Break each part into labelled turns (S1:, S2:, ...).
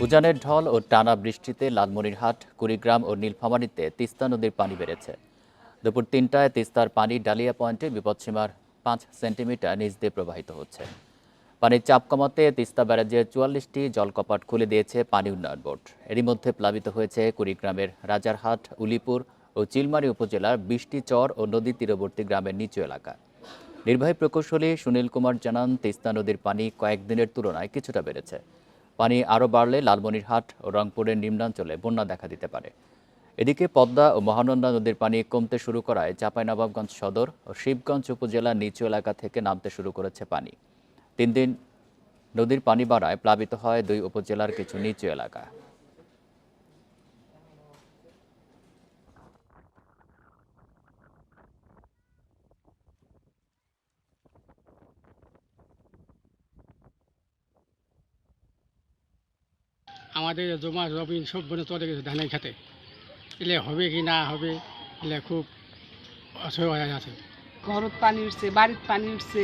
S1: উজানের ঢল ও টানা বৃষ্টিতে লালমনিরহাট, কুড়িগ্রাম ও নীলফামারীতে তিস্তা নদীর পানি বেড়েছে। দুপুর ৩টায় তিস্তার পানি ডালিয়া পয়েন্টে বিপদসীমার ৫ সেন্টিমিটার নিচ দিয়ে প্রবাহিত হচ্ছে। পানির চাপ কমাতে তিস্তা ব্যারাজের ৪৪টি জলকপাট খুলে দিয়েছে পানি উন্নয়ন বোর্ড। এরই মধ্যে প্লাবিত হয়েছে কুড়িগ্রামের রাজারহাট, উলিপুর ও চিলমারী উপজেলার ২০টি চর ও নদী তীরবর্তী গ্রামের নিচু এলাকা। নির্বাহী প্রকৌশলী সুনীল কুমার জানান, তিস্তা নদীর পানি কয়েকদিনের তুলনায় কিছুটা বেড়েছে। পানি আরও বাড়লে লালমনিরহাট ও রংপুরের নিম্নাঞ্চলে বন্যা দেখা দিতে পারে। এদিকে পদ্মা ও মহানন্দা নদীর পানি কমতে শুরু করায় চাঁপাইনবাবগঞ্জ সদর ও শিবগঞ্জ উপজেলার নিচু এলাকা থেকে নামতে শুরু করেছে পানি। ৩ দিন নদীর পানি বাড়ায় প্লাবিত হয় ২ উপজেলার কিছু নিচু এলাকা।
S2: আমাদের জমা জমিন সব বনে চলে গেছে ধানের খেতে। এলে হবে কি না হবে, এলে খুব অসহায় আছে।
S3: ঘরত পানি উঠছে, বাড়ির পানি উঠছে,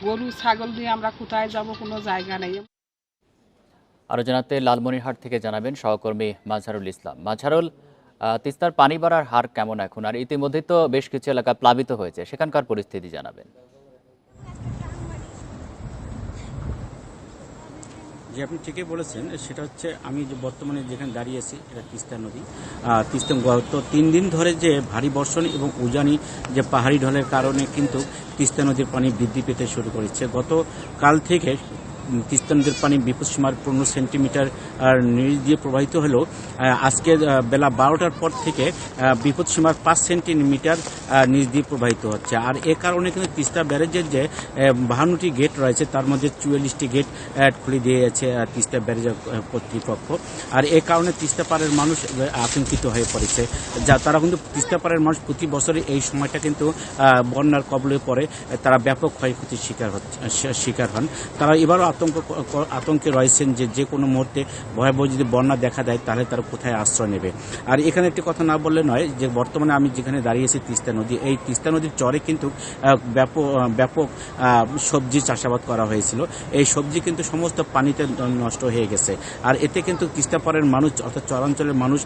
S3: গরু ছাগল নিয়ে আমরা কোথায় যাব, কোনো জায়গা নেই।
S1: আরও জানাতে লালমনিরহাট থেকে জানাবেন সহকর্মী মাজহারুল ইসলাম। মাজহারুল, তিস্তার পানি বাড়ার হার কেমন এখন, আর ইতিমধ্যেই তো বেশ কিছু এলাকা প্লাবিত হয়েছে, সেখানকার পরিস্থিতি জানাবেন।
S4: যে আপনি ঠিকই বলেছেন, সেটা হচ্ছে আমি যে বর্তমানে যেখানে দাঁড়িয়ে আছি এটা তিস্তা নদী। তিস্তা গত ৩ দিন ধরে যে ভারী বর্ষণ এবং উজানি যে পাহাড়ি ঢলের কারণে কিন্তু তিস্তা নদীর পানি বৃদ্ধি পেতে শুরু করেছে। গতকাল থেকে তিস্তা নদীর পানি বিপদসীমার ১৫ সেন্টিমিটার নিচ দিয়ে প্রবাহিত হলেও আজকে বেলা ১২টার পর থেকে বিপদসীমার ৫ সেন্টিমিটার নিচ দিয়ে প্রবাহিত হচ্ছে। আর এ কারণে কিন্তু তিস্তা ব্যারেজের যে ৫২টি গেট রয়েছে তার মধ্যে ৪৪টি গেট খুলে দিয়েছে তিস্তা ব্যারেজের কর্তৃপক্ষ। আর এ কারণে তিস্তা পাড়ের মানুষ আতঙ্কিত হয়ে পড়েছে। তারা কিন্তু তিস্তা পাড়ের মানুষ প্রতি বছরে এই সময়টা কিন্তু বন্যার কবলে পড়ে তারা ব্যাপক ক্ষয়ক্ষতির শিকার হন। তারা এবারও আতঙ্কে রয়েছেন যে কোনো মুহূর্তে ভয়াবহ যদি বন্যা দেখা দেয় তাহলে তারা কোথায় আশ্রয় নেবে। আর এখানে একটি কথা না বললে নয়, যে বর্তমানে আমি যেখানে দাঁড়িয়েছি তিস্তা নদী, এই তিস্তা নদীর চরে কিন্তু ব্যাপক সবজি চাষাবাদ করা হয়েছিল। এই সবজি কিন্তু সমস্ত পানিতে নষ্ট হয়ে গেছে। আর এতে কিন্তু তিস্তা পাড়ের মানুষ অর্থাৎ চরাঞ্চলের মানুষ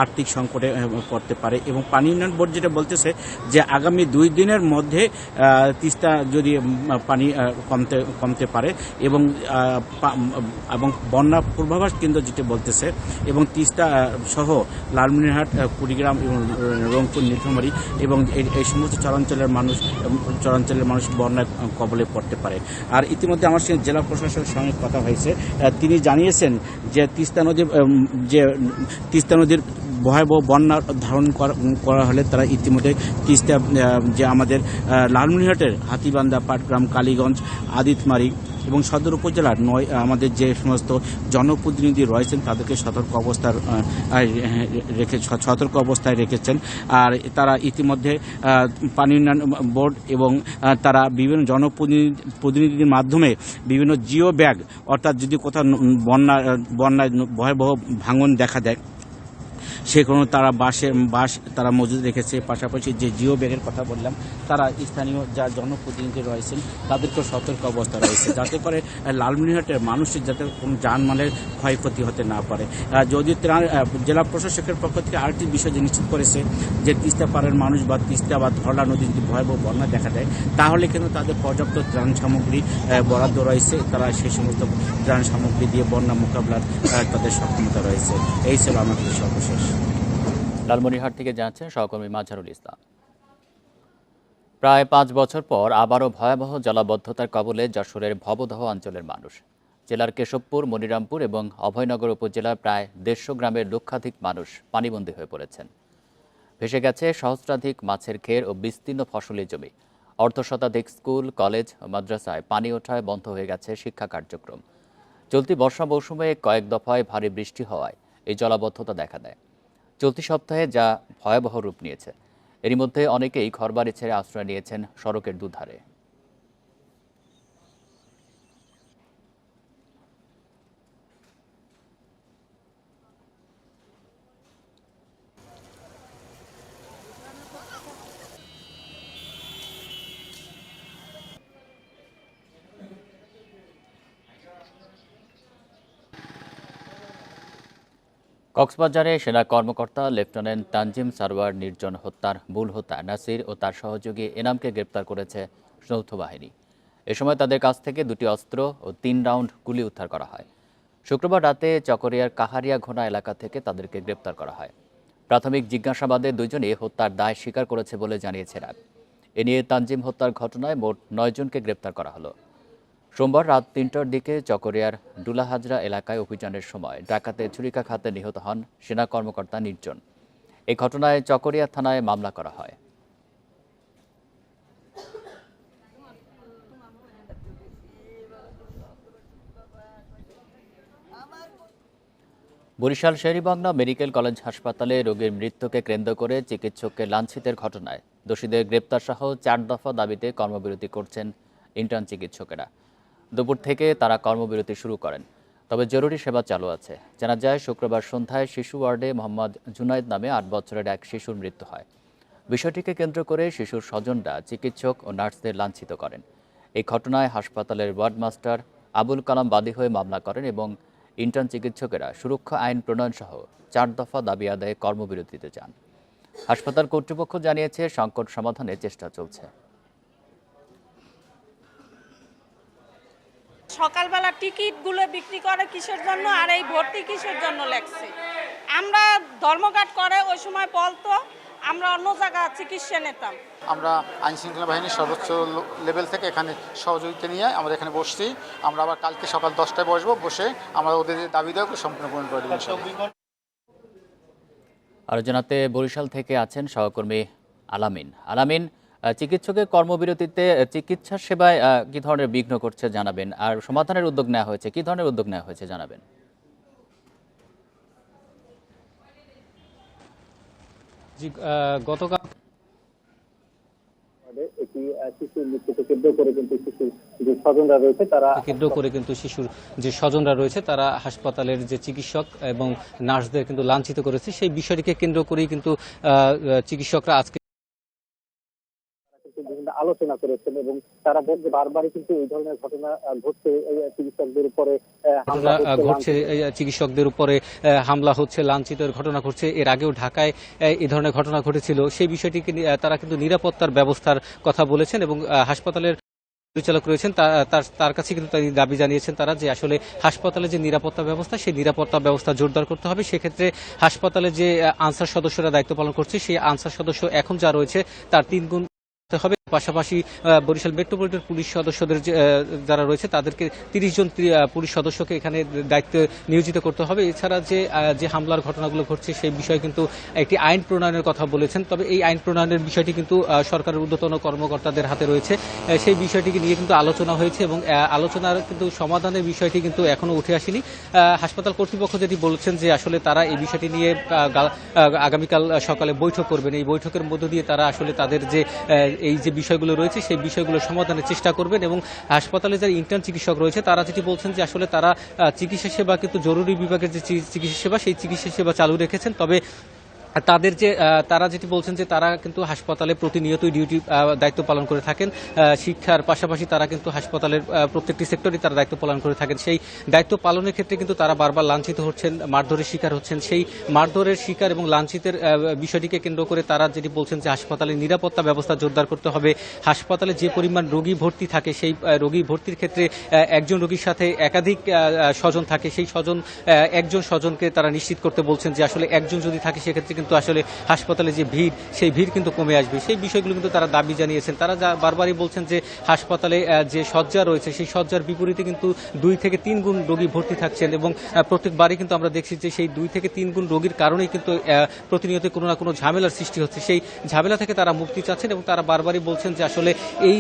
S4: আর্থিক সংকটে পড়তে পারে। এবং পানি উন্নয়ন বোর্ড যেটা বলতেছে যে আগামী ২ দিনের মধ্যে তিস্তা যদি পানি কমতে পারে এবং বন্যা পূর্বাভাস কেন্দ্র যেটা বলতেছে, এবং তিস্তা সহ লালমনিরহাট, কুড়িগ্রাম এবং রংপুর, নীলফামারী এবং এই সমস্ত চরাঞ্চলের মানুষ বন্যার কবলে পড়তে পারে। আর ইতিমধ্যে আমার সঙ্গে জেলা প্রশাসনের সঙ্গে কথা হয়েছে, তিনি জানিয়েছেন যে তিস্তা নদীর ভয়াবহ বন্যা ধারণ করা হলে তারা ইতিমধ্যে তিস্তা যে আমাদের লালমনিরহাটের হাতীবান্ধা, পাটগ্রাম, কালীগঞ্জ, আদিতমারি এবং সদর উপজেলার আমাদের যে সমস্ত জনপ্রতিনিধি রয়েছেন তাদেরকে সতর্ক অবস্থায় রেখেছেন। আর তারা ইতিমধ্যে পানি উন্নয়ন বোর্ড এবং তারা বিভিন্ন জনপ্রতিনিধির মাধ্যমে বিভিন্ন জিও ব্যাগ, অর্থাৎ যদি কোথাও বন্যায় ভয়াবহ ভাঙন দেখা দেয় সেখানে তারা বাস তারা মজুদ রেখেছে। পাশাপাশি যে জিও ব্যাগের কথা বললাম, তারা স্থানীয় যা জনপ্রতিনিধি রয়েছেন তাদেরকেও সতর্ক অবস্থা রয়েছে, যাতে করে লালমনিরহাটের মানুষের যাতে কোনো জানমালের ক্ষয়ক্ষতি হতে না পারে। যদি জেলা প্রশাসকের পক্ষ থেকে আরেকটি বিষয় নিশ্চিত করেছে যে তিস্তা পাড়ের মানুষ বা তিস্তা বা ধরলা নদী যদি ভয়াবহ বন্যা দেখা দেয় তাহলে কিন্তু তাদের পর্যাপ্ত ত্রাণ সামগ্রী বরাদ্দ রয়েছে। তারা সেই সমস্ত ত্রাণ সামগ্রী দিয়ে বন্যা মোকাবিলার তাদের সক্ষমতা রয়েছে। এই ছিল আমাদের সর্বশেষ।
S1: লালমনিরহাট থেকে জানাচ্ছেন সহকর্মী মাজহারুল ইসলাম। প্রায় ৫ বছর পর আবারও ভয়াবহ জলাবদ্ধতার কবলে যশোরের ভবদহ অঞ্চলের মানুষ। জেলার কেশবপুর, মনিরামপুর এবং অভয়নগর উপজেলার প্রায় ১৫০ গ্রামের লক্ষাধিক মানুষ পানিবন্দী হয়ে পড়েছেন। ভেসে গেছে সহস্রাধিক মাছের ঘের ও বিস্তীর্ণ ফসলি জমি। অর্ধশতাধিক স্কুল, কলেজ ও মাদ্রাসায় পানি ওঠায় বন্ধ হয়ে গেছে শিক্ষা কার্যক্রম। চলতি বর্ষা মৌসুমে কয়েক দফায় ভারী বৃষ্টি হওয়ায় এই জলাবদ্ধতা দেখা দেয়। চলতি সপ্তাহে যা ভয়াবহ রূপ নিয়েছে। এরই মধ্যে অনেকেই ঘরবাড়ি ছেড়ে আশ্রয় নিয়েছেন সড়কের দুধারে। কক্সবাজারে সেনা কর্মকর্তা লেফটেন্যান্ট তানজিম সারওয়ার নির্জন হত্যার মূল হোতা নাসির ও তার সহযোগী এনামকে গ্রেপ্তার করেছে যৌথ বাহিনী। এ সময় তাদের কাছ থেকে 2টি অস্ত্র ও 3 রাউন্ড গুলি উদ্ধার করা হয়। শুক্রবার রাতে চকরিয়ার কাহারিয়া ঘোনা এলাকা থেকে তাদেরকে গ্রেপ্তার করা হয়। প্রাথমিক জিজ্ঞাসাবাদে দুজনই হত্যার দায় স্বীকার করেছে বলে জানিয়েছে র্যাব। এ নিয়ে তানজিম হত্যার ঘটনায় মোট 9 জনকে গ্রেপ্তার করা হলো। সোমবার রাত 3টার দিকে চকরিয়ার ডুলাহাজরা এলাকায় অভিযানের সময় ডাকাতে ছুরিকাঘাতে নিহত হন সেনা কর্মকর্তা নির্জন। এই ঘটনায় চকরিয়া থানায় মামলা করা হয়। বরিশাল শের-ই-বাংলা মেডিকেল কলেজ হাসপাতালে রোগীর মৃত্যুকে কেন্দ্র করে চিকিৎসককে লাঞ্ছিতের ঘটনায় দোষীদের গ্রেপ্তার সহ 4 দফা দাবিতে কর্মবিরতি করছেন ইন্টার্ন চিকিৎসকেরা। দুপুর থেকে তারা কর্মবিরতি শুরু করেন, তবে জরুরি সেবা চালু আছে। জানা যায়, শুক্রবার সন্ধ্যায় শিশু ওয়ার্ডে মোহাম্মদ জুনায়েদ নামে 8 বছরের এক শিশুর মৃত্যু হয়। বিষয়টিকে কেন্দ্র করে শিশুর স্বজনরা চিকিৎসক ও নার্সদের লাঞ্ছিত করেন। এই ঘটনায় হাসপাতালের ওয়ার্ড মাস্টার আবুল কালাম বাদী হয়ে মামলা করেন এবং ইন্টার্ন চিকিৎসকেরা সুরক্ষা আইন প্রণয়ন সহ 4 দফা দাবি আদায়ে কর্মবিরতিতে যান। হাসপাতাল কর্তৃপক্ষ জানিয়েছে, সংকট সমাধানে চেষ্টা চলছে।
S5: সকালবেলা টিকিটগুলো বিক্রি করে কিসের জন্য, আর এই ভর্তি কিসের জন্য লেগছে? আমরা ধর্মঘট করে ওই সময় বলতো আমরা অন্য জায়গায় চিকিৎসা নিতাম।
S6: আমরা আইনশৃঙ্খলা বাহিনীর সর্বোচ্চ লেভেল থেকে এখানে সহযোগিতা নিয়ে আমরা এখানে বসছি। আমরা আবার কালকে সকাল 10টায় বসবো, বসে আমরা ওদের যে দাবি দেওয়া সম্পূর্ণ পূরণ করে দেবো।
S1: আরও জানাতে বরিশাল থেকে আছেন সহকর্মী আলামিন। চিকিৎসকের কর্মবিরতিতে চিকিৎসা সেবায় কি ধরনের বিঘ্ন করছে জানাবেন, আর সমাধানের উদ্যোগ নেওয়া হয়েছে, কি ধরনের উদ্যোগ নেওয়া হয়েছে জানাবেন।
S7: গতকাল
S8: শিশুর মৃত্যুকে কেন্দ্র করে কিন্তু শিশুর যে স্বজনরা রয়েছে তারা
S7: শিশুর যে স্বজনরা রয়েছে তারা হাসপাতালের যে চিকিৎসক এবং নার্সদের কিন্তু লাঞ্ছিত করেছে। সেই বিষয়টিকে কেন্দ্র করেই কিন্তু চিকিৎসকরা আজকে
S8: বিভিন্ন আলোচনা করেছেন এবং তারা বলছে বারবারই কিন্তু এই ধরনের ঘটনা ঘটছে, চিকিৎসকদের উপরে
S7: হামলা হচ্ছে, লাঞ্ছিতের ঘটনা ঘটছে। এর আগেও ঢাকায় এই ধরনের ঘটনা ঘটেছিল। সেই বিষয়টিকে তারা কিন্তু নিরাপত্তার ব্যবস্থার কথা বলেছেন এবং হাসপাতালের পরিচালক রয়েছেন তার কাছে কিন্তু দাবি জানিয়েছেন তারা যে আসলে হাসপাতালে যে নিরাপত্তা ব্যবস্থা, সেই নিরাপত্তা ব্যবস্থা জোরদার করতে হবে। সেক্ষেত্রে হাসপাতালে যে আনসার সদস্যরা দায়িত্ব পালন করছে, সেই আনসার সদস্য এখন যা রয়েছে তার 3 গুণ হবে। পাশাপাশি বরিশাল মেট্রোপলিটন পুলিশ সদস্যদের যারা রয়েছে তাদেরকে 30 জন পুলিশ সদস্যকে এখানে দায়িত্বে নিয়োজিত করতে হবে। এছাড়া যে হামলার ঘটনাগুলো ঘটছে সেই বিষয়ে কিন্তু একটি আইন প্রণয়নের কথা বলেছেন। তবে এই আইন প্রণয়নের বিষয়টি কিন্তু সরকারের ঊর্ধ্বতন কর্মকর্তাদের হাতে রয়েছে। সেই বিষয়টিকে নিয়ে কিন্তু আলোচনা হয়েছে এবং আলোচনার কিন্তু সমাধানের বিষয়টি কিন্তু এখনো উঠে আসেনি। হাসপাতাল কর্তৃপক্ষ যেটি বলছেন যে আসলে তারা এই বিষয়টি নিয়ে আগামীকাল সকালে বৈঠক করবেন। এই বৈঠকের মধ্য দিয়ে তারা আসলে তাদের যে এই যে বিষয়গুলো রয়েছে সেই বিষয়গুলো সমাধানের চেষ্টা করবেন এবং হাসপাতালে যারা ইন্টার্ন চিকিৎসক রয়েছে তারা যেটি বলছেন যে আসলে তারা চিকিৎসা সেবা কিন্তু জরুরি বিভাগের যে চিকিৎসা সেবা, সেই চিকিৎসা সেবা চালু রেখেছেন। তবে তারা যেটি বলছেন যে তারা কিন্তু হাসপাতালে প্রতিনিয়তই ডিউটি দায়িত্ব পালন করে থাকেন। শিক্ষার পাশাপাশি তারা কিন্তু হাসপাতালের প্রত্যেকটি সেক্টরে তারা দায়িত্ব পালন করে থাকেন। সেই দায়িত্ব পালনের ক্ষেত্রে কিন্তু তারা বারবার লাঞ্ছিত হচ্ছেন, মারধরের শিকার হচ্ছেন। সেই মারধরের শিকার এবং লাঞ্ছিতের বিষয়টিকে কেন্দ্র করে তারা যেটি বলছেন যে হাসপাতালের নিরাপত্তা ব্যবস্থা জোরদার করতে হবে। হাসপাতালে যে পরিমাণ রোগী ভর্তি থাকে, সেই রোগী ভর্তির ক্ষেত্রে একজন রোগীর সাথে একাধিক স্বজন থাকে। সেই একজন স্বজনকে তারা নিশ্চিত করতে বলছেন যে আসলে একজন যদি থাকে সেক্ষেত্রে কিন্তু আসলে হাসপাতালে যে ভিড়, সেই ভিড় কিন্তু কমে আসবে। সেই বিষয়গুলো কিন্তু তারা দাবি জানিয়েছেন। তারা বারবারই বলছেন যে হাসপাতালে যে শয্যা রয়েছে সেই শয্যার বিপরীতে কিন্তু 2 থেকে 3 গুণ রোগী ভর্তি থাকছেন এবং প্রত্যেকবারই কিন্তু আমরা দেখছি যে সেই 2 থেকে 3 গুণ রোগীর কারণেই কিন্তু প্রতিনিয়ত কোনো না কোনো ঝামেলার সৃষ্টি হচ্ছে। সেই ঝামেলা থেকে তারা মুক্তি চাচ্ছেন এবং তারা বারবারই বলছেন যে আসলে এই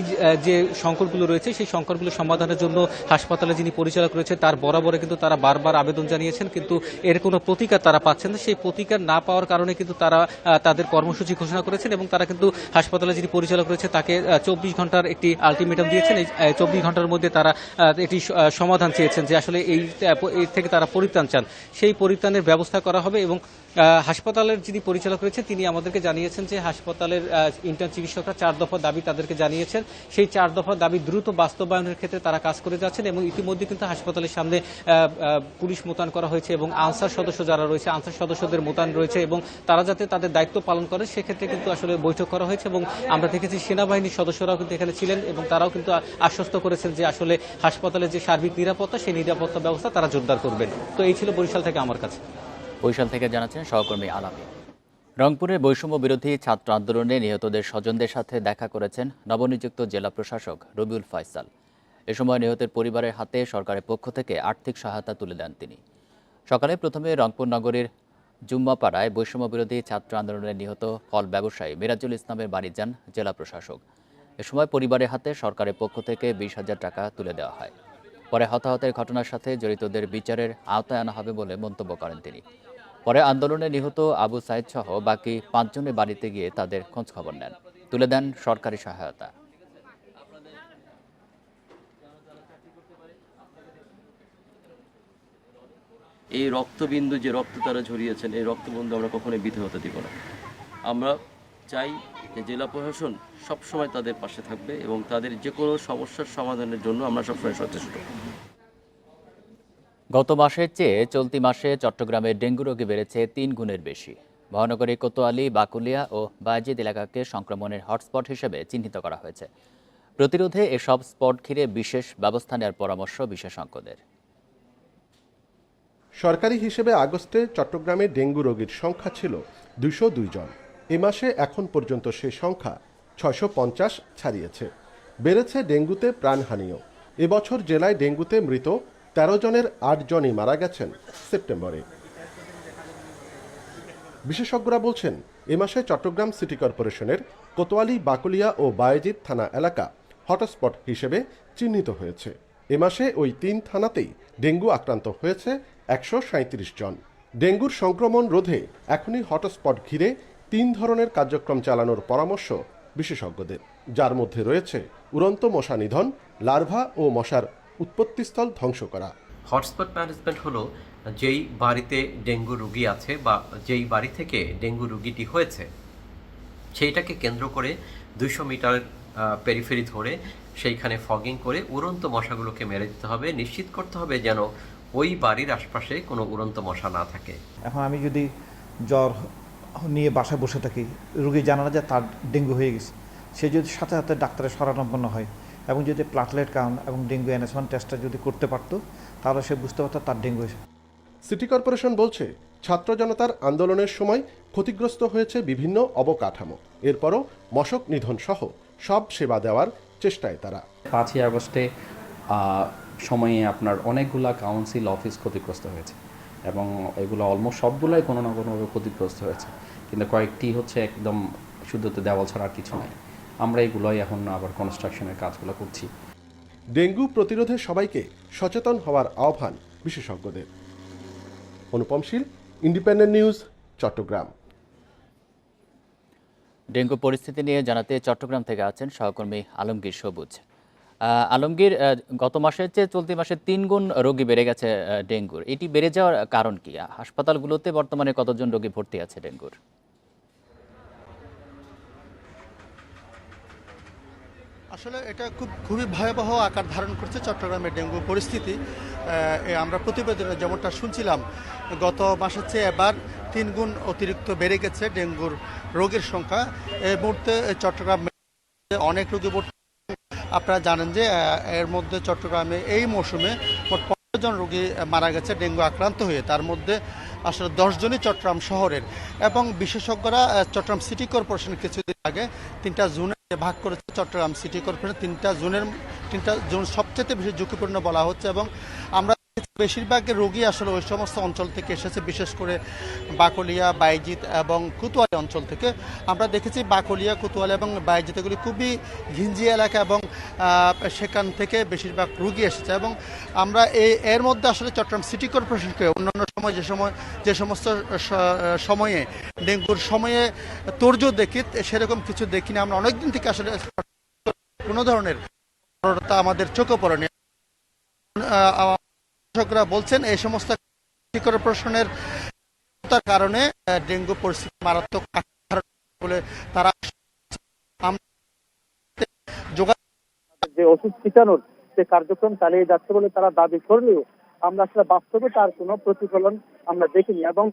S7: যে সংকটগুলো রয়েছে সেই সংকটগুলো সমাধানের জন্য হাসপাতালে যিনি পরিচালক রয়েছে তার বরাবরে কিন্তু তারা বারবার আবেদন জানিয়েছেন, কিন্তু এর কোনো প্রতিকার তারা পাচ্ছেন না। সেই প্রতিকার না পাওয়ার কারণে কিন্তু তারা তাদের কর্মসূচি ঘোষণা করেছেন এবং তারা কিন্তু হাসপাতালে যিনি পরিচালক রয়েছে তাকে 24 ঘন্টার একটি আলটিমেটাম দিয়েছেন। এই 24 ঘন্টার মধ্যে তারা একটি সমাধান চেয়েছেন যে আসলে এই থেকে তারা পরিত্রাণ চান, সেই পরিত্রাণের ব্যবস্থা করা হবে এবং হাসপাতালের যিনি পরিচালক রয়েছেন তিনি আমাদেরকে জানিয়েছেন যে হাসপাতালের ইন্টার্ন চিকিৎসকরা 4 দফা দাবি তাদেরকে জানিয়েছেন। সেই 4 দফা দাবি দ্রুত বাস্তবায়নের ক্ষেত্রে তারা কাজ করে যাচ্ছেন এবং ইতিমধ্যে কিন্তু হাসপাতালের সামনে পুলিশ মোতায়েন করা হয়েছে এবং আনসার সদস্য যারা রয়েছে আনসার সদস্যদের মোতায়েন রয়েছে এবং তারা যাতে তাদের দায়িত্ব পালন করে সেক্ষেত্রে কিন্তু আসলে বৈঠক করা হয়েছে এবং আমরা দেখেছি সেনাবাহিনীর সদস্যরাও কিন্তু এখানে ছিলেন এবং তারাও কিন্তু আশ্বস্ত করেছেন যে আসলে হাসপাতালের যে সার্বিক নিরাপত্তা সেই নিরাপত্তা ব্যবস্থা তারা জোরদার করবেন। তো এই ছিল বরিশাল থেকে আমার কাছে।
S1: বরিশাল থেকে জানাচ্ছেন সহকর্মী আলামী। রংপুরে বৈষম্য বিরোধী ছাত্র আন্দোলনে নিহতদের স্বজনদের সাথে দেখা করেছেন নবনিযুক্ত জেলা প্রশাসক রবিউল ফয়সাল। এ সময় নিহতের পরিবারের হাতে সরকারের পক্ষ থেকে আর্থিক সহায়তা তুলে দেন তিনি। সকালে প্রথমে রংপুর নগরীর জুম্মাপাড়ায় বৈষম্য বিরোধী ছাত্র আন্দোলনে নিহত ফল ব্যবসায়ী মিরাজুল ইসলামের বাড়ি যান জেলা প্রশাসক। এ সময় পরিবারের হাতে সরকারের পক্ষ থেকে 20,000 টাকা তুলে দেওয়া হয়। পরে হতাহতের ঘটনার সাথে জড়িতদের বিচারের আওতায় আনা হবে বলে মন্তব্য করেন তিনি। পরে আন্দোলনে নিহত আবু সাইদ সহ বাকি 5 জনের বাড়িতে গিয়ে তাদের খোঁজখবর নেন, তুলে দেন সরকারি সহায়তা।
S9: এই রক্তবিন্দু যে রক্ত তারা ঝরিয়েছেন এই রক্তবিন্দু আমরা কখনোই বৃথা হতে দিব না। আমরা চাই যে জেলা প্রশাসন সবসময় তাদের পাশে থাকবে এবং তাদের যে কোনো সমস্যার সমাধানের জন্য আমরা সবসময় সচেষ্ট।
S1: গত মাসের চেয়ে চলতি মাসে চট্টগ্রামে ডেঙ্গু রোগী বেড়েছে 3 গুণের বেশি। মহানগরীর কোতোয়ালি, বাকুলিয়া ও বায়েজিদ এলাকাকে সংক্রমণের হটস্পট হিসেবে চিহ্নিত করা হয়েছে। প্রতিরোধে এসব স্পট ঘিরে বিশেষ ব্যবস্থা নেওয়ার পরামর্শ বিশেষজ্ঞদের।
S10: সরকারি হিসেবে আগস্টে চট্টগ্রামে ডেঙ্গু রোগীর সংখ্যা ছিল 202 জন। এ মাসে এখন পর্যন্ত সে সংখ্যা 650 ছাড়িয়েছে। বেড়েছে ডেঙ্গুতে প্রাণহানিও। এবছর জেলায় ডেঙ্গুতে মৃত 13 জনের 8 জনই মারা গেছেন সেপ্টেম্বরে। বিশেষজ্ঞরা বলছেন এ মাসে চট্টগ্রাম সিটি কর্পোরেশনের কোতোয়ালি, বাকুলিয়া ও বায়েজিদ থানা এলাকা হটস্পট হিসেবে চিহ্নিত হয়েছে। এ মাসে ওই 3 থানাতেই ডেঙ্গু আক্রান্ত হয়েছে 137 জন। ডেঙ্গুর সংক্রমণ রোধে এখনই হটস্পট ঘিরে 3 ধরনের কার্যক্রম চালানোর পরামর্শ বিশেষজ্ঞদের, যার মধ্যে রয়েছে উড়ন্ত মশা নিধন, লার্ভা ও মশার উৎপত্তিস্থল ধ্বংস করা।
S11: হটস্পট ম্যানেজমেন্ট হলো যেই বাড়িতে ডেঙ্গু রোগী আছে বা যেই বাড়ি থেকে ডেঙ্গু রোগীটি হয়েছে সেইটাকে কেন্দ্র করে 200 মিটার পেরিফেরি ধরে সেইখানে ফগিং করে উড়ন্ত মশাগুলোকে মেরে দিতে হবে। নিশ্চিত করতে হবে যেন ওই বাড়ির আশপাশে কোনো উড়ন্ত মশা না থাকে।
S12: এখন আমি যদি জ্বর নিয়ে বাসায় বসে থাকি, রোগী জানা না যে তার ডেঙ্গু হয়ে গেছে, সে যদি সাথে সাথে ডাক্তারের শরণাপন্ন হয় এবং যদি প্লাটলেট কাউন্ট এবং ডেঙ্গু NS1 টেস্টটা যদি করতে পারতো তাহলে সে বুঝতে পারতো তার ডেঙ্গু হয়েছে।
S10: সিটি কর্পোরেশন বলছে ছাত্র জনতার আন্দোলনের সময় ক্ষতিগ্রস্ত হয়েছে বিভিন্ন অবকাঠামো। এরপরও মশক নিধন সহ সব সেবা দেওয়ার চেষ্টায় তারা।
S13: 5ই আগস্টে সময়ে আপনার অনেকগুলা কাউন্সিল অফিস ক্ষতিগ্রস্ত হয়েছে এবং এগুলো অলমোস্ট সবগুলাই কোনো না কোনোভাবে ক্ষতিগ্রস্ত হয়েছে, কিন্তু কয়েকটি হচ্ছে একদম শুধুতে দেওয়াল ছাড়া আর কিছু নাই। আমরা এগুলোই এখন আবার কনস্ট্রাকশনের কাজগুলো করছি।
S10: ডেঙ্গু প্রতিরোধে সবাইকে সচেতন হওয়ার আহ্বান বিশেষজ্ঞদের। অনুপম শীল, ইন্ডিপেন্ডেন্ট নিউজ, চট্টগ্রাম।
S1: ডেঙ্গু পরিস্থিতি নিয়ে জানাতে চট্টগ্রাম থেকে আছেন সহকর্মী আলমগীর সবুজ। আলমগীর, গত মাসের চেয়ে চলতি মাসে 3 গুণ রোগী বেড়ে গেছে ডেঙ্গুর। এটি বেড়ে যাওয়ার কারণ কি? হাসপাতালগুলোতে বর্তমানে কতজন রোগী ভর্তি আছে ডেঙ্গুর?
S14: আসলে এটা খুবই ভয়াবহ আকার ধারণ করছে চট্টগ্রামের ডেঙ্গু পরিস্থিতি। আমরা প্রতিবেদনে যেমনটা শুনছিলাম, গত মাসের চেয়ে এবার 3 গুণ অতিরিক্ত বেড়ে গেছে ডেঙ্গুর রোগীর সংখ্যা। এই মুহূর্তে চট্টগ্রাম অনেক রোগী ভর্তি। আপনারা জানেন যে এর মধ্যে চট্টগ্রামে এই মৌসুমে মোট 15 জন রোগী মারা গেছে ডেঙ্গু আক্রান্ত হয়ে, তার মধ্যে আসলে 10 জনই চট্টগ্রাম শহরের। এবং বিশেষজ্ঞরা চট্টগ্রাম সিটি কর্পোরেশন কিছুদিন আগে 3টা জোনে ভাগ করেছে। চট্টগ্রাম সিটি কর্পোরেশন 3টা জোন সবচেয়ে বেশি ঝুঁকিপূর্ণ বলা হচ্ছে এবং আমরা বেশিরভাগ রোগী আসলে ওই সমস্ত অঞ্চল থেকে এসেছে, বিশেষ করে বাকলিয়া, বায়েজিদ এবং কোতোয়ালি অঞ্চল থেকে। আমরা দেখেছি বাকলিয়া, কোতোয়ালি এবং বায়েজিদ এগুলি খুবই ঘিঞ্জি এলাকা এবং সেখান থেকে বেশিরভাগ রোগী এসেছে। এবং আমরা এর মধ্যে আসলে চট্টগ্রাম সিটি কর্পোরেশনকে অন্যান্য সময় যে সমস্ত সময়ে ডেঙ্গুর সময়ে তোড়জোড় দেখি, সেরকম কিছু দেখিনি। আমরা অনেকদিন থেকে আসলে কোনো ধরনের আমাদের চোখে পড়েনি। বিশেষজ্ঞরা বলছেন এই সমস্ত কর্পোরেশনের তার কারণে ডেঙ্গু পরিস্থিতি মারাত্মক বলে তারা
S8: যে ওষুধ ছিটানোর যে কার্যক্রম চালিয়ে যাচ্ছে বলে তারা দাবি করলেও আমরা আসলে বাস্তবে তার কোনো প্রতিফলন আমরা দেখিনি। এবং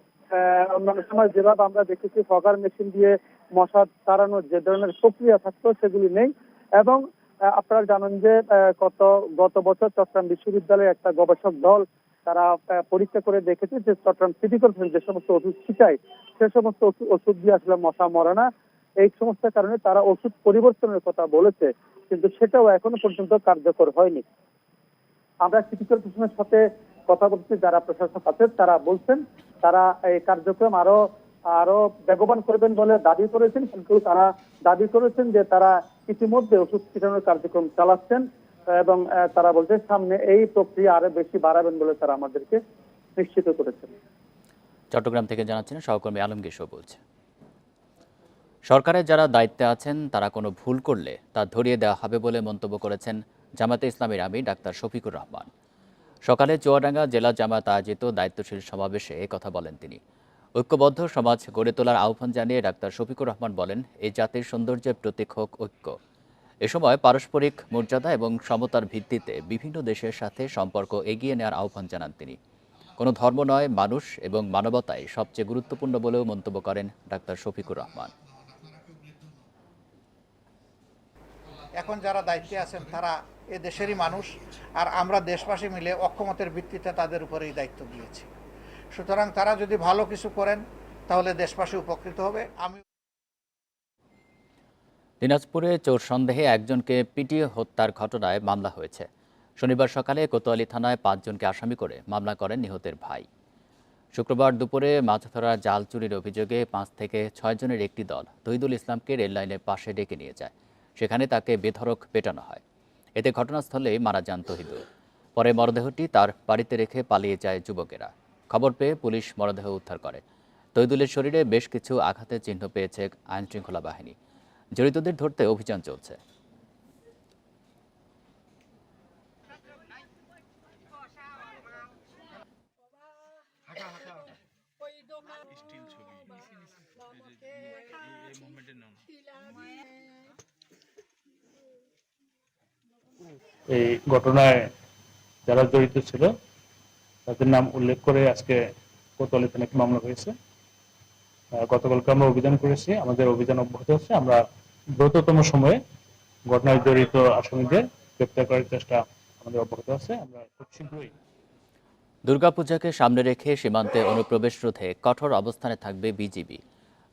S8: অন্যান্য সময় যেভাবে আমরা দেখেছি ফগার মেশিন দিয়ে মশা তাড়ানোর যে ধরনের প্রক্রিয়া থাকতো সেগুলি নেই। এবং আপনারা জানেন যে গত বছর চট্টগ্রাম বিশ্ববিদ্যালয়ের একটা গবেষক দল তারা পরীক্ষা করে দেখেছে যে চট্টগ্রাম সিটি কর্পোরেশন যে সমস্ত ওষুধ ছিটায় সে সমস্ত ওষুধ দিয়ে আসলে মশা মরে না। এই সমস্যার কারণে তারা ওষুধ পরিবর্তনের কথা বলেছে, কিন্তু সেটাও এখনো পর্যন্ত কার্যকর হয়নি। আমরা সিটি কর্পোরেশনের সাথে কথা বলছি, যারা প্রশাসক আছেন তারা বলছেন তারা এই কার্যক্রম আরো বেগবান করবেন বলে দাবি করেছেন, কিন্তু তারা দাবি করেছেন যে তারা ইতিমধ্যে ওষুধ ছিটানোর কার্যক্রম চালাচ্ছেন এবং তারা বলছে সামনে এই প্রক্রিয়া আরো বেশি বাড়াবেন বলে তারা আমাদেরকে নিশ্চিত করেছেন।
S1: চট্টগ্রাম থেকে জানাচ্ছেন সহকর্মী আলমগীর শো বলছে, সরকারের যারা দায়িত্বে আছেন তারা কোনো ভুল করলে তা ধরিয়ে দেওয়া হবে বলে মন্তব্য করেছেন জামায়াতে ইসলামীর আমির ডাক্তার শফিকুর রহমান। সকালে চুয়াডাঙ্গা জেলা জামায়াত আয়োজিত দায়িত্বশীল সমাবেশে কথা বলেন তিনি। ঐক্যবদ্ধ সমাজ গড়ে তোলার আহ্বান জানিয়ে ডাক্তার শফিকুর রহমান বলেন, এই জাতির সৌন্দর্যের প্রতীক হোক ঐক্য। এ সময় পারস্পরিক মর্যাদা এবং সমতার ভিত্তিতে বিভিন্ন দেশের সাথে সম্পর্ক এগিয়ে নেওয়ার আহ্বান জানান তিনি। কোনো ধর্ম নয়, মানুষ এবং মানবতাই সবচেয়ে গুরুত্বপূর্ণ বলেও মন্তব্য করেন ডাক্তার শফিকুর রহমান।
S12: এখন যারা দায়িত্বে আছেন তারা এ দেশেরই মানুষ, আর আমরা দেশবাসী মিলে অক্ষমতের ভিত্তিতে তাদের উপরে এই দায়িত্ব দিয়েছি। সুতরাং তারা যদি ভালো কিছু করেন তাহলে দেশবাসী উপকৃত হবে।
S1: দিনাজপুরে চোর সন্দেহে একজনকে পিটিয়ে হত্যার ঘটনায় মামলা হয়েছে। শনিবার সকালে কোতোয়ালি থানায় 5 জনকে আসামি করে মামলা করেন নিহতের ভাই। শুক্রবার দুপুরে মাছ ধরা জাল চুরির অভিযোগে 5 থেকে 6 জনের একটি দল তহিদুল ইসলামকে রেললাইনের পাশে ডেকে নিয়ে যায়। সেখানে তাকে বেধড়ক পেটানো হয়। এতে ঘটনাস্থলেই মারা যান তহিদুল। পরে মরদেহটি তার বাড়িতে রেখে পালিয়ে যায় যুবকেরা। খবর পেয়ে পুলিশ মরদেহ উদ্ধার করে। তহিদুলের শরীরে বেশ কিছু আঘাতের চিহ্ন পেয়েছে আইনশৃঙ্খলা বাহিনী। জড়িতদের ধরতে অভিযান চলছে।
S15: এই ঘটনায় যারা জড়িত ছিল তাদের নাম উল্লেখ করে আজকে কোতোয়ালি থানায় একটি মামলা হয়েছে। গতকালকে আমরা অভিযান করেছি, আমাদের অভিযান অব্যাহত আছে। আমরা দ্রুততম সময়ে ঘটনায় জড়িত আসামিদের গ্রেপ্তার করার চেষ্টা আমাদের অব্যাহত আছে। আমরা খুব শীঘ্রই।
S1: দুর্গাপূজাকে সামনে রেখে সীমান্তে অনুপ্রবেশ রোধে কঠোর অবস্থানে থাকবে বিজিবি।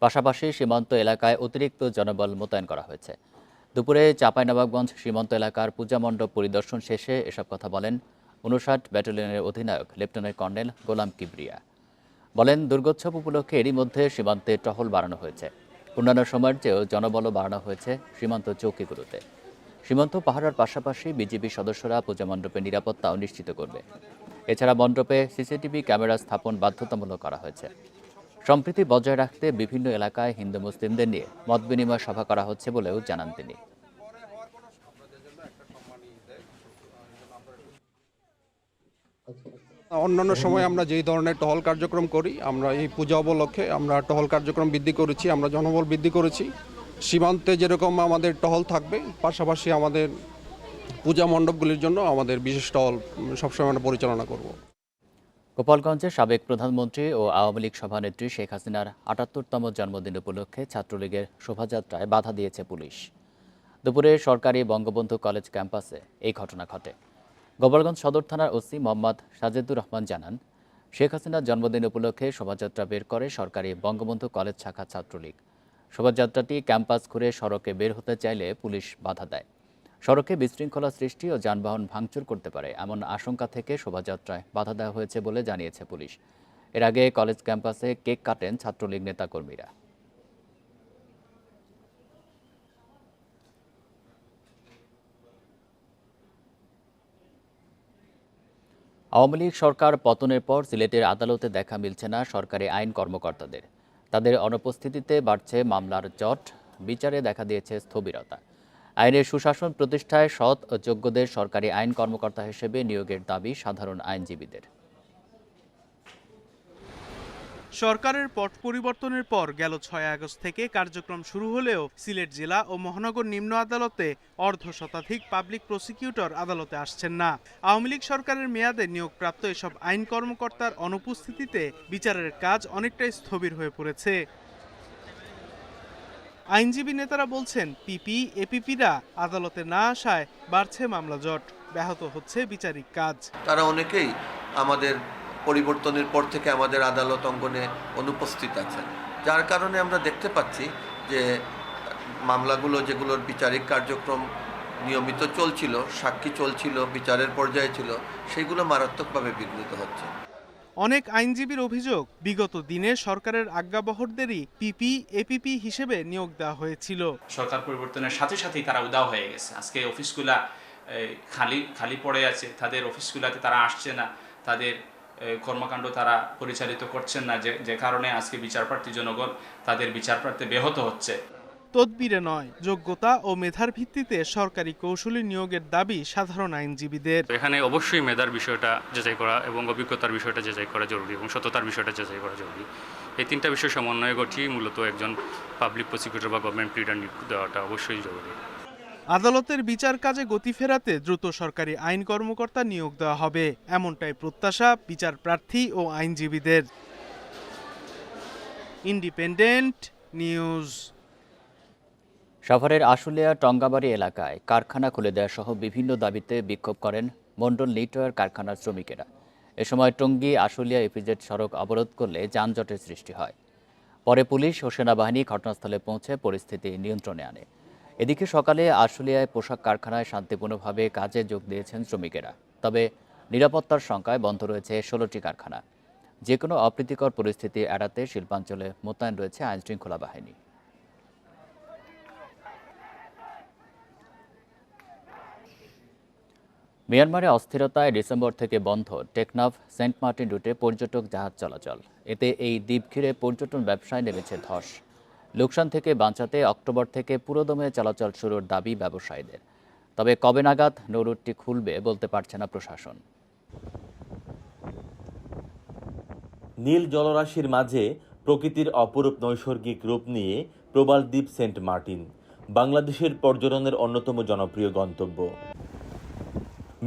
S1: পাশাপাশি সীমান্ত এলাকায় অতিরিক্ত জনবল মোতায়েন করা হয়েছে। দুপুরে চাঁপাইনবাবগঞ্জ সীমান্ত এলাকার পূজা মণ্ডপ পরিদর্শন শেষে এসব কথা বলেন 59 ব্যাটালিয়নের অধিনায়ক লেফটেন্যান্ট কর্নেল গোলাম কিবরিয়া। বলেন, দুর্গোৎসব উপলক্ষে এরই মধ্যে সীমান্তে টহল বাড়ানো হয়েছে। অন্যান্য সময়ের চেয়েও জনবলও বাড়ানো হয়েছে সীমান্ত চৌকিগুলোতে। সীমান্ত পাহারার পাশাপাশি বিজিবি সদস্যরা পূজা মণ্ডপের নিরাপত্তাও নিশ্চিত করবে। এছাড়া মণ্ডপে সিসিটিভি ক্যামেরা স্থাপন বাধ্যতামূলক করা হয়েছে। সম্প্রীতি বজায় রাখতে বিভিন্ন এলাকায় হিন্দু মুসলিমদের নিয়ে মত বিনিময় সভা করা হচ্ছে বলেও জানান তিনি।
S16: অন্যান্য সময় আমরা যেই ধরনের টহল কার্যক্রম করি, আমরা এই পূজা উপলক্ষে আমরা টহল কার্যক্রম বৃদ্ধি করেছি, আমরা জনবল বৃদ্ধি করেছি। সীমান্তে যেরকম আমাদের টহল থাকবে, পাশাপাশি আমাদের পূজা মণ্ডপগুলির জন্য আমাদের বিশেষ টহল সবসময় আমরা পরিচালনা করব।
S1: গোপালগঞ্জে সাবেক প্রধানমন্ত্রী ও আওয়ামী লীগ সভানেত্রী শেখ হাসিনার ৭৮তম জন্মদিন উপলক্ষে ছাত্রলীগের শোভাযাত্রায় বাধা দিয়েছে পুলিশ। দুপুরে সরকারি বঙ্গবন্ধু কলেজ ক্যাম্পাসে এই ঘটনা ঘটে। গোপালগঞ্জ সদর থানার ওসি মোহাম্মদ সাজেদুর রহমান জানান, শেখ হাসিনার জন্মদিন উপলক্ষে শোভাযাত্রা বের করে সরকারি বঙ্গবন্ধু কলেজ শাখা ছাত্রলীগ। শোভাযাত্রাটি ক্যাম্পাস ঘুরে সড়কে বের হতে চাইলে পুলিশ বাধা দেয়। সড়কে বিশৃঙ্খলা সৃষ্টি ও যানবাহন ভাঙচুর করতে পারে এমন আশঙ্কা থেকে শোভাযাত্রায় বাধা দেওয়া হয়েছে বলে জানিয়েছে পুলিশ। এর আগে কলেজ ক্যাম্পাসে কেক কাটেন ছাত্রলীগ নেতাকর্মীরা। আওয়ামী লীগ সরকার পতনের পর সিলেটের আদালতে দেখা মিলছে না সরকারি আইন কর্মকর্তাদের। তাদের অনুপস্থিতিতে বাড়ছে মামলার জট, বিচারে দেখা দিয়েছে স্থবিরতা। আইনের সুশাসন প্রতিষ্ঠায় সৎ ও যোগ্যদের সরকারি আইন কর্মকর্তা হিসেবে নিয়োগের দাবি সাধারণ আইনজীবীদের।
S17: সরকারের পট পরিবর্তনের পর গেল ৬ আগস্ট থেকে কার্যক্রম শুরু হলেও সিলেট জেলা ও মহানগর নিম্ন আদালতে অর্ধশতাধিক পাবলিক প্রসিকিউটর আদালতে আসছেন না। আওয়ামী লীগ সরকারের মেয়াদে নিয়োগপ্রাপ্ত এসব আইন কর্মকর্তার অনুপস্থিতিতে বিচারের কাজ অনেকটাই স্থবির হয়ে পড়েছে। আইনজীবী নেতারা বলছেন, পিপি এপিপিরা আদালতে না আসায় বাড়ছে মামলা জট, ব্যাহত হচ্ছে বিচারিক কাজ।
S18: তারা অনেকেই আমাদের পরিবর্তনের পর থেকে আমাদের আদালত অঙ্গনে অনুপস্থিত আছেন, যার কারণে আমরা দেখতে পাচ্ছি যে মামলাগুলো যেগুলোর বিচারিক কার্যক্রম নিয়মিত চলছিল, সাক্ষী চলছিল, বিচারের পর্যায়ে ছিল, সেগুলো মারাত্মকভাবে বিঘ্নিত হচ্ছে।
S17: অনেক আইনজীবীর অভিযোগ, বিগত দিনে সরকারের আজ্ঞাবহরদেরই পিপি এপিপি হিসেবে নিয়োগ দেওয়া হয়েছিল।
S19: সরকার পরিবর্তনের সাথে সাথেই তারা উধাও হয়ে গেছে। আজকে অফিসগুলা খালি পড়ে আছে, তাদের অফিসগুলাতে তারা আসছে না, তাদের কর্মকাণ্ড তারা পরিচালিত করছেন না, যে কারণে আজকে বিচারপ্রার্থী জনগণ তাদের বিচারপ্রার্থী ব্যাহত হচ্ছে।
S17: তদবিরে নয়, যোগ্যতা ও মেধার ভিত্তিতে সরকারি কৌশলী নিয়োগের দাবি সাধারণ আইনজীবীদের।
S20: এখানে অবশ্যই মেধার বিষয়টা যাচাই করা এবং অভিজ্ঞতার বিষয়টা যাচাই করা জরুরি এবং সততার বিষয়টা যাচাই করা জরুরি। এই তিনটা বিষয় সমন্বয়ে ঘটিয়ে মূলত একজন পাবলিক প্রসিকিউটর বা গভর্নমেন্ট প্লিডার নিয়োগ দেওয়াটা অবশ্যই জরুরি।
S17: আদালতের বিচার কাজে গতি ফেরাতে দ্রুত সরকারি আইন কর্মকর্তা নিয়োগ দেওয়া হবে, এমনটাই প্রত্যাশা বিচার প্রার্থী ও আইনজীবীদের। Independent news.
S1: সাভারের আশুলিয়া টঙ্গাবাড়ি এলাকায় কারখানা খুলে দেওয়া সহ বিভিন্ন দাবিতে বিক্ষোভ করেন মণ্ডল নিটওয়ার কারখানার শ্রমিকেরা। এ সময় টঙ্গী আশুলিয়া ইপিজেড সড়ক অবরোধ করলে যানজটের সৃষ্টি হয়। পরে পুলিশ ও সেনাবাহিনী ঘটনাস্থলে পৌঁছে পরিস্থিতি নিয়ন্ত্রণে আনে। এদিকে সকালে আশুলিয়ায় পোশাক কারখানায় শান্তিপূর্ণভাবে কাজে যোগ দিয়েছেন শ্রমিকেরা। তবে নিরাপত্তার শঙ্কায় বন্ধ রয়েছে 16টি কারখানা। যে কোনো অপ্রীতিকর পরিস্থিতি এড়াতে শিল্পাঞ্চলে মোতায়েন রয়েছে আইনশৃঙ্খলা বাহিনী। মিয়ানমারে অস্থিরতায় ডিসেম্বর থেকে বন্ধ টেকনাফ সেন্ট মার্টিন রুটে পর্যটক জাহাজ চলাচল। এতে এই দ্বীপ ঘিরে পর্যটন ব্যবসায় নেমেছে ধস। লোকসান থেকে বাঁচাতে অক্টোবর থেকে পুরোদমে চলাচল শুরুর দাবি ব্যবসায়ীদের। তবে কবে নাগাদ নৌরুটটি খুলবে বলতে পারছে না প্রশাসন।
S21: নীল জলরাশির মাঝে প্রকৃতির অপরূপ নৈসর্গিক রূপ নিয়ে প্রবাল দ্বীপ সেন্ট মার্টিন বাংলাদেশের পর্যটনের অন্যতম জনপ্রিয় গন্তব্য।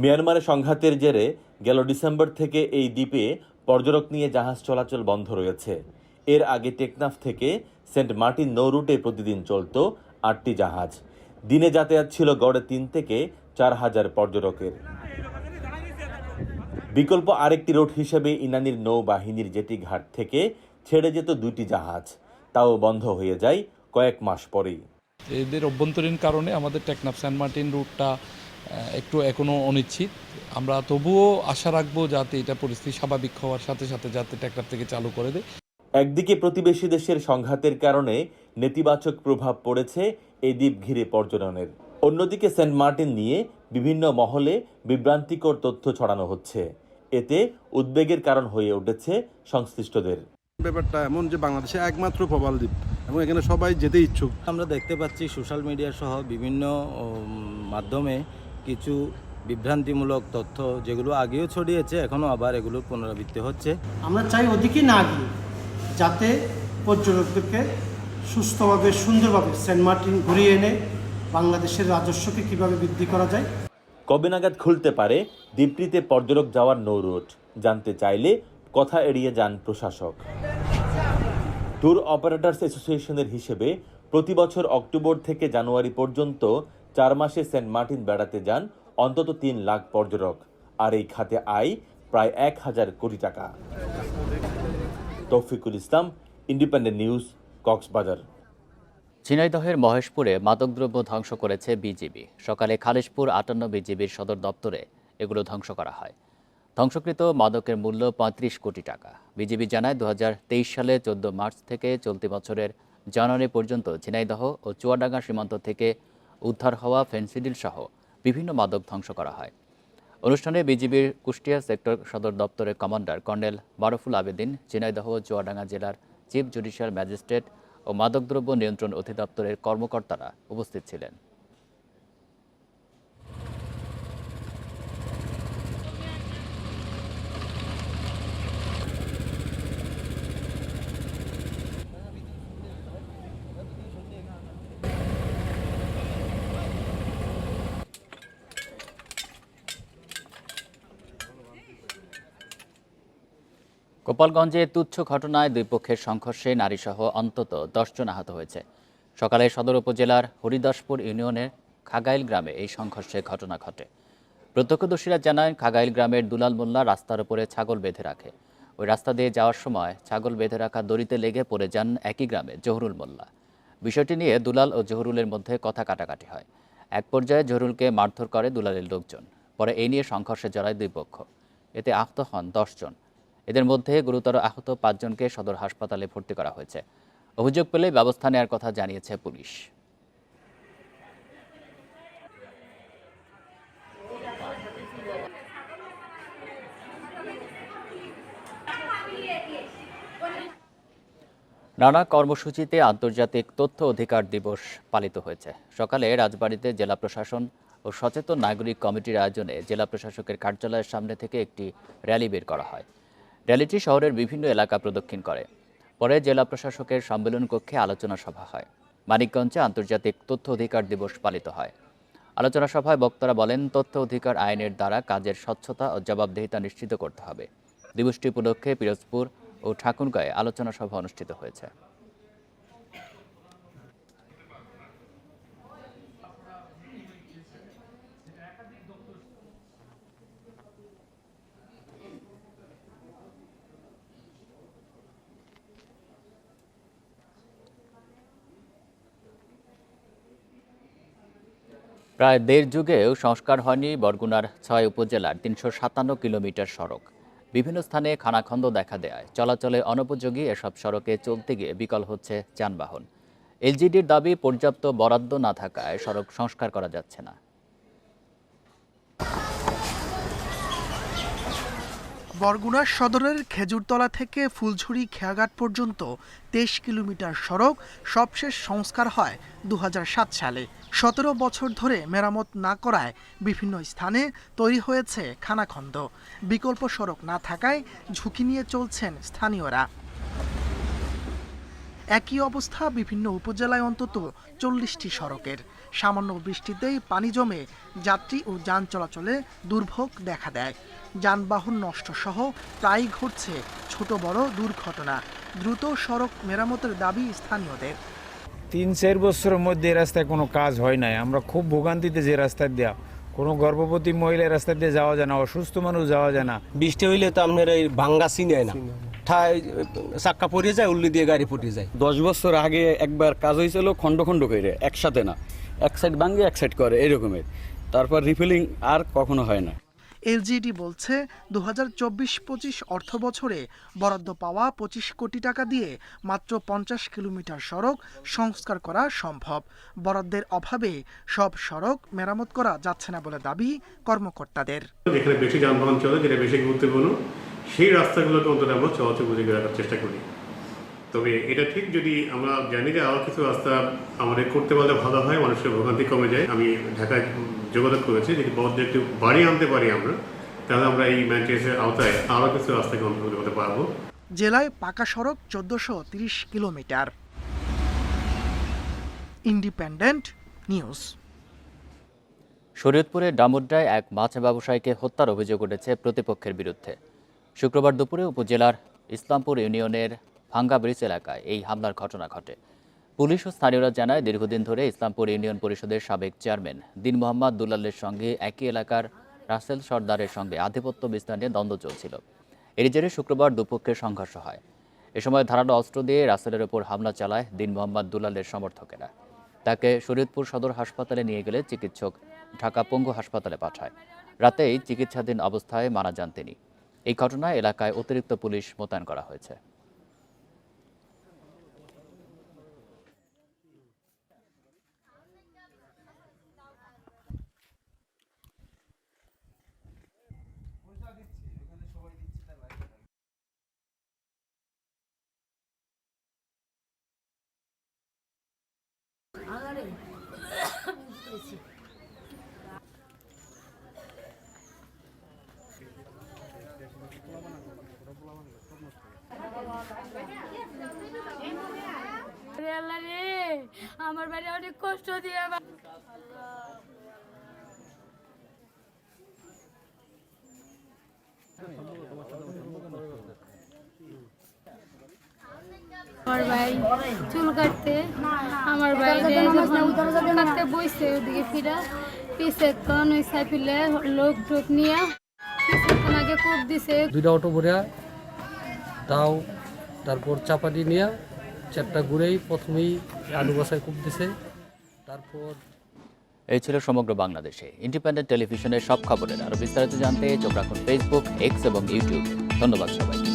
S21: মিয়ানমারে সংঘাতের জেরে গেল ডিসেম্বর থেকে এই দ্বীপে পর্যটক নিয়ে জাহাজ চলাচল বন্ধ রয়েছে। এর আগে টেকনাফ থেকে সেন্ট মার্টিন নৌ রুটে প্রতিদিন চলত 8টি জাহাজ। দিনে যাতায়াত ছিল গড়ে 3 থেকে 4 হাজার পর্যটকের। বিকল্প আরেকটি রুট হিসেবে ইনানির নৌবাহিনীর জেটি ঘাট থেকে ছেড়ে যেত 2টি জাহাজ, তাও বন্ধ হয়ে যায় কয়েক মাস পরেই।
S22: এদের অভ্যন্তরীণ কারণে আমাদের টেকনাফ সেন্ট মার্টিন রুটটা একটু এখনো অনিশ্চিত। আমরা তবুও আশা রাখবো যাতে এটা পরিস্থিতি স্বাভাবিক হওয়ার সাথে সাথে যাতে টেকনাফ থেকে চালু করে দেয়।
S21: একদিকে প্রতিবেশী দেশের সংঘাতের কারণে নেতিবাচক প্রভাব পড়েছে এই দ্বীপ ঘিরে পর্যটনের, অন্যদিকে সেন্ট মার্টিন নিয়ে বিভিন্ন মহলে বিভ্রান্তিকর তথ্য ছড়ানো হচ্ছে। এতে উদ্বেগের কারণ হয়ে উঠেছে সংশ্লিষ্টদের।
S23: ব্যাপারটা এমন যে বাংলাদেশে একমাত্র প্রবাল দ্বীপ এবং এখানে সবাই যেতে ইচ্ছুক।
S24: আমরা দেখতে পাচ্ছি সোশ্যাল মিডিয়া সহ বিভিন্ন মাধ্যমে কিছু বিভ্রান্তিমূলক তথ্য যেগুলো আগেও ছড়িয়েছে, এখনও আবার এগুলোর পুনরাবৃত্তি হচ্ছে।
S25: আমরা চাই ওদিকে না গিয়ে যাতে পর্যটকদেরকে সুস্থভাবে সুন্দরভাবে সেন্ট মার্টিন ঘুরিয়ে এনে বাংলাদেশের রাজস্বকে কিভাবে বৃদ্ধি করা যায়।
S21: কবে নাগাদ খুলতে পারে দ্বীপটিতে পর্যটক যাওয়ার নৌ রুট জানতে চাইলে কথা এড়িয়ে যান প্রশাসক। ট্যুর অপারেটরস অ্যাসোসিয়েশনের হিসেবে প্রতি বছর অক্টোবর থেকে জানুয়ারি পর্যন্ত 4 মাসে সেন্ট মার্টিন বেড়াতে যান অন্তত 3 লাখ পর্যটক, আর এই খাতে আয় প্রায় 1000 কোটি টাকা। তৌফিকুল ইসলাম, ইন্ডিপেন্ডেন্ট নিউজ, কক্সবাজার।
S1: ঝিনাইদহের মহেশপুরে মাদকদ্রব্য ধ্বংস করেছে বিজিবি। সকালে খালিশপুর 58 বিজিবির সদর দপ্তরে এগুলো ধ্বংস করা হয়। ধ্বংসকৃত মাদকের মূল্য 35 কোটি টাকা। বিজিবি জানায় 2023 সালে 14 মার্চ থেকে চলতি বছরের জানুয়ারি পর্যন্ত ঝিনাইদহ ও চুয়াডাঙ্গা সীমান্ত থেকে উদ্ধার হওয়া ফেনসিডিল সহ বিভিন্ন মাদক ধ্বংস করা হয়। অনুষ্ঠানে বিজিবির কুষ্টিয়া সেক্টর সদর দপ্তরের কমান্ডার কর্নেল মারুফুল আবেদিন, ঝিনাইদহ ও চুয়াডাঙ্গা জেলার চিফ জুডিশিয়াল ম্যাজিস্ট্রেট ও মাদকদ্রব্য নিয়ন্ত্রণ অধিদপ্তরের কর্মকর্তারা উপস্থিত ছিলেন। গোপালগঞ্জে তুচ্ছ ঘটনায় দুই পক্ষের সংঘর্ষে নারীসহ অন্তত 10 জন আহত হয়েছে। সকালে সদর উপজেলার হরিদাসপুর ইউনিয়নের খাগাইল গ্রামে এই সংঘর্ষের ঘটনা ঘটে। প্রত্যক্ষদর্শীরা জানায়, খাগাইল গ্রামের দুলাল মোল্লা রাস্তার উপরে ছাগল বেঁধে রাখে। ওই রাস্তা দিয়ে যাওয়ার সময় ছাগল বেঁধে রাখা দড়িতে লেগে পড়ে যান একই গ্রামে জহুরুল মোল্লা। বিষয়টি নিয়ে দুলাল ও জহুরুলের মধ্যে কথা কাটাকাটি হয়। এক পর্যায়ে জহুরুলকে মারধর করে দুলালের লোকজন। পরে এই নিয়ে সংঘর্ষে জড়ায় দুই পক্ষ। এতে আহত হন 10 জন। এদের মধ্যে গুরুতর আহত 5 জনকে সদর হাসপাতালে ভর্তি করা হয়েছে। অভিযোগ পেলে ব্যবস্থা নেওয়ার কথা জানিয়েছে পুলিশ। নানা কর্মসূচিতে আন্তর্জাতিক তথ্য অধিকার দিবস পালিত হয়েছে। সকালে রাজবাড়ীতে জেলা প্রশাসন ও সচেতন নাগরিক কমিটির আয়োজনে জেলা প্রশাসকের কার্যালয়ের সামনে থেকে একটি র্যালি বের করা হয়। র্যালিটি শহরের বিভিন্ন এলাকা প্রদক্ষিণ করে। পরে জেলা প্রশাসকের সম্মেলন কক্ষে আলোচনা সভা হয়। মানিকগঞ্জে আন্তর্জাতিক তথ্য অধিকার দিবস পালিত হয়। আলোচনা সভায় বক্তারা বলেন, তথ্য অধিকার আইনের দ্বারা কাজের স্বচ্ছতা ও জবাবদিহিতা নিশ্চিত করতে হবে। দিবসটি উপলক্ষে পিরোজপুর ও ঠাকুরগাঁয়ে আলোচনা সভা অনুষ্ঠিত হয়েছে। প্রায় দেড় যুগেও সংস্কার হয়নি বরগুনার 6 উপজেলার 357 কিলোমিটার সড়ক। বিভিন্ন স্থানে খানাখন্দ দেখা দেয়। চলাচলে অনুপযোগী এসব সড়কে চলতে গিয়ে বিকল হচ্ছে যানবাহন। এলজিডির দাবি, পর্যাপ্ত বরাদ্দ না থাকায় সড়ক সংস্কার করা যাচ্ছে না।
S2: বরগুনা সদরের খেজুরতলা থেকে ফুলঝুরি খেয়াঘাট পর্যন্ত 23 কিলোমিটার সড়ক সবশেষ সংস্কার হয় 2007 সালে। 17 বছর ধরে মেরামত না করায় বিভিন্ন স্থানে তৈরি হয়েছে খানাখন্দ। বিকল্প সড়ক না থাকায় ঝুঁকি নিয়ে চলছেন স্থানীয়রা। একই অবস্থা বিভিন্ন উপজেলায় অন্তত 40টি সড়কের। সামান্য বৃষ্টিতেই পানি জমে যাত্রী ও যান চলাচলে দুর্ভোগ দেখা দেয়। যানবাহন নষ্ট সহ প্রায়ই ঘটছে ছোট বড় দুর্ঘটনা। দ্রুত সড়ক মেরামতের দাবি স্থানীয়দের।
S3: 3-4 বছরের মধ্যে এই রাস্তায় কোনো কাজ হয় নাই। আমরা খুব ভোগান্তিতে, যে রাস্তা দেওয়া কোনো গর্ভবতী মহিলা রাস্তা দিয়ে যাওয়া যায় না, অসুস্থ মানুষ যাওয়া যায় না।
S4: বৃষ্টি হইলে তো আপনার এই ভাঙ্গা চিনে না, ঠায় চাক্কা পড়ে যায়, উল্লি দিয়ে গাড়ি ফুটে যায়। 10 বছর আগে একবার কাজ হয়েছিল খন্ড খন্ড করে, একসাথে না, এক সাইড ভাঙ্গে এক সাইড করে এরকমের। তারপর রিফিলিং আর কখনো হয় না।
S2: এলজিডি বলছে 2024-25 অর্থ বছরে বরাদ্দ পাওয়া 25 কোটি টাকা দিয়ে মাত্র 50 কিলোমিটার সড়ক সংস্কার করা সম্ভব। বরাদ্দের অভাবে সব সড়ক মেরামত করা যাচ্ছে না বলে দাবি কর্মকর্তাদের।
S5: যেখানে বেশি যানবাহন চলে, যেটা বেশি গুরুত্বপূর্ণ, সেই রাস্তাগুলোকে অন্তত আমরা চলাচল উপযোগী রাখার চেষ্টা করি। তবে এটা ঠিক, যদি আমরা জানি যে আরও কিছু রাস্তা আমাদের করতে পারলে ভালো হয়, মানুষের ভোগান্তি কমে যায়। আমি ঢাকায় যোগাযোগ করেছি, যদি বরাদ্দ একটু বাড়িয়ে আনতে পারি আমরা, তাহলে আমরা এই ম্যান্টেসের আওতায় আরও কিছু রাস্তাকে অন্তর্ভুক্ত করতে পারবো।
S2: জেলায় পাকা সড়ক 1430 কিলোমিটার। Independent news.
S1: শরীয়তপুরে ডামুড্রায় এক মাছ ব্যবসায়ীকে হত্যার অভিযোগ উঠেছে প্রতিপক্ষের বিরুদ্ধে। শুক্রবার দুপুরে উপজেলার ইসলামপুর ইউনিয়নের ভাঙ্গা ব্রিজ এলাকায় এই হামলার ঘটনা ঘটে। পুলিশ ও স্থানীয়রা জানায়, দীর্ঘদিন ধরে ইসলামপুর ইউনিয়ন পরিষদের সাবেক চেয়ারম্যান দিন মোহাম্মদ দুলালের সঙ্গে একই এলাকার রাসেল সর্দারের সঙ্গে আধিপত্য বিস্তার নিয়ে দ্বন্দ্ব চলছিল। এর জেরে শুক্রবার দুপক্ষের সংঘর্ষ হয়। এ সময় ধারালো অস্ত্র দিয়ে রাসেলের ওপর হামলা চালায় দিন মোহাম্মদ দুলালের সমর্থকেরা। তাকে শরীয়তপুর সদর হাসপাতালে নিয়ে গেলে চিকিৎসক ঢাকা পঙ্গু হাসপাতালে পাঠায়। রাতেই চিকিৎসাধীন অবস্থায় মারা যান তিনি। এই ঘটনায় এলাকায় অতিরিক্ত পুলিশ মোতায়েন করা হয়েছে।
S6: আমার বাড়ি অনেক কষ্ট দিয়ে আমার ভাই চুল কাটতে আমার বাইরে যখন কাটতে বইছে ওদিকে ফিরা পিছে কোন ওই সাইফিলে লোক টোক নিয়ে কিছুক্ষণ আগে কোপ দিছে।
S7: 2টা অটো ভরে দাও, তারপর চাপাতি নিয়ে চারটা ঘুরেই প্রথমেই আলু বাসায় কোপ দিছে। তারপর
S1: এই ছিল সমগ্র বাংলাদেশে ইন্ডিপেন্ডেন্ট টেলিভিশনের সব খবরের আরও বিস্তারিত জানতে চোখ রাখুন ফেসবুক, এক্স এবং ইউটিউব। ধন্যবাদ সবাইকে।